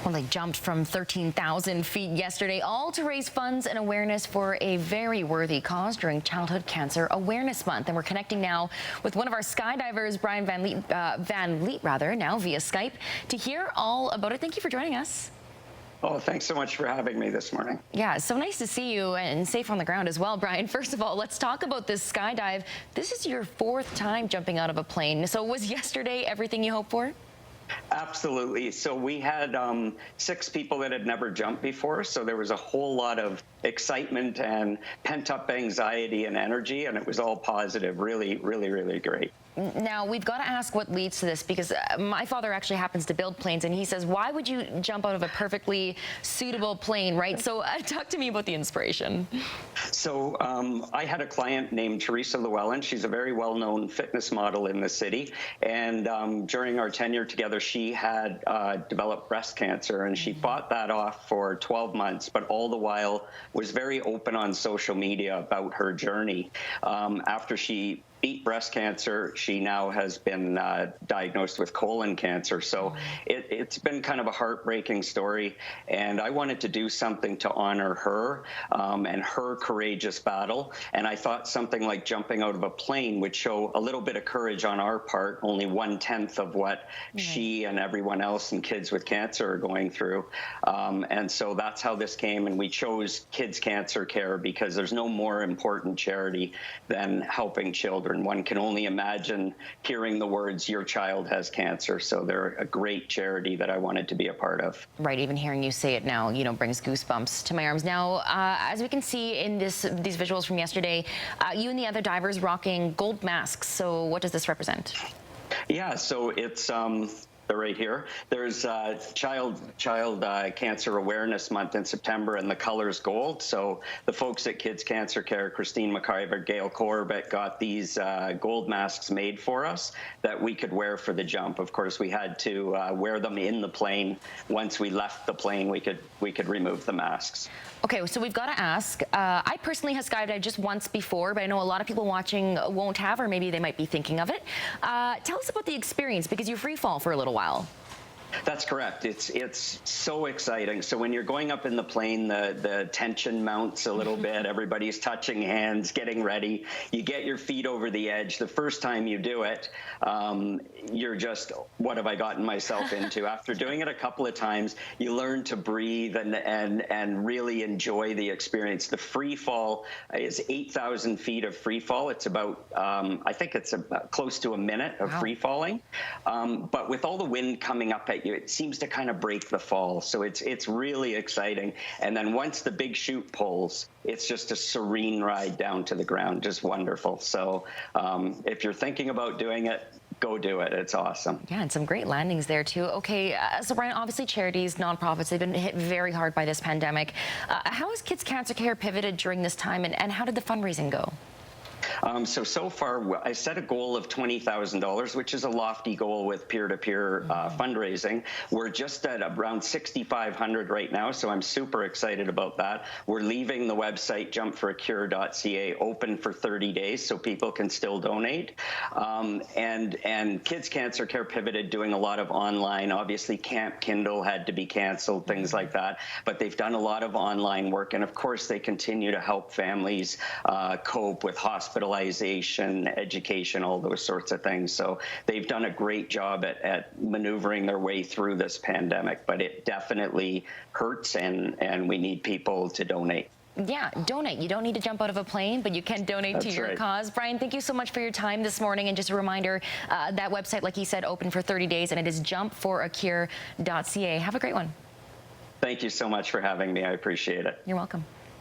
Well, they jumped from 13,000 feet yesterday, all to raise funds and awareness for a very worthy cause during Childhood Cancer Awareness Month. And we're connecting now with one of our skydivers, Brian Van Leet, now via Skype, to hear all about it. Thank you for joining us. Oh, thanks so much for having me this morning. Yeah, so nice to see you and safe on the ground as well, Brian. First of all, let's talk about this skydive. This is your 4th time jumping out of a plane. So was yesterday everything you hoped for? Absolutely. So we had 6 people that had never jumped before, so there was a whole lot of excitement and pent-up anxiety and energy, and it was all positive. Really, really, really great. Now, we've got to ask what leads to this, because my father actually happens to build planes, and he says, why would you jump out of a perfectly suitable plane, right? So talk to me about the inspiration. So I had a client named Teresa Llewellyn. She's a very well-known fitness model in the city, and during our tenure together, she had developed breast cancer, and she fought that off for 12 months, but all the while was very open on social media about her journey. After she beat breast cancer, she now has been diagnosed with colon cancer. So it's been kind of a heartbreaking story, and I wanted to do something to honor her and her courageous battle. And I thought something like jumping out of a plane would show a little bit of courage on our part, only 1/10 of what she and everyone else and kids with cancer are going through. And so that's how this came, and we chose Kids Cancer Care because there's no more important charity than helping children. One can only imagine hearing the words, your child has cancer. So they're a great charity that I wanted to be a part of. Right, even hearing you say it now, brings goosebumps to my arms. Now, as we can see in these visuals from yesterday, you and the other divers rocking gold masks. So what does this represent? Yeah, so it's they're right here. There's Child Cancer Awareness Month in September, and the color's gold. So the folks at Kids Cancer Care, Christine McIver, Gail Corbett, got these gold masks made for us that we could wear for the jump. Of course, we had to wear them in the plane. Once we left the plane, we could remove the masks. Okay, so we've got to ask. I personally have skydived just once before, but I know a lot of people watching won't have, or maybe they might be thinking of it. Tell us about the experience, because you free fall for a little while. That's correct. It's so exciting. So when you're going up in the plane, the tension mounts a little bit. Everybody's touching hands, getting ready. You get your feet over the edge. The first time you do it, you're just, what have I gotten myself into? After doing it a couple of times, you learn to breathe and really enjoy the experience. The free fall is 8,000 feet of free fall. It's about, I think it's about close to a minute of free falling. But with all the wind coming up at you, it seems to kind of break the fall. So it's really exciting. And then once the big chute pulls, it's just a serene ride down to the ground, just wonderful. So if you're thinking about doing it, go do it. It's awesome. Yeah, and some great landings there too. Okay, so Brian, obviously charities, nonprofits, they've been hit very hard by this pandemic. How has Kids Cancer Care pivoted during this time, and how did the fundraising go? So far, I set a goal of $20,000, which is a lofty goal with peer-to-peer fundraising. We're just at around 6,500 right now, so I'm super excited about that. We're leaving the website jumpforacure.ca open for 30 days, so people can still donate. And Kids Cancer Care pivoted, doing a lot of online. Obviously, Camp Kindle had to be canceled, things like that. But they've done a lot of online work, and of course, they continue to help families cope with hospitalization, education, all those sorts of things. So they've done a great job at maneuvering their way through this pandemic, but it definitely hurts, and we need people to donate. Yeah, donate. You don't need to jump out of a plane, but you can donate to your cause. Brian, thank you so much for your time this morning. And just a reminder, that website, like he said, open for 30 days, and it is jumpforacure.ca. Have a great one. Thank you so much for having me. I appreciate it. You're welcome.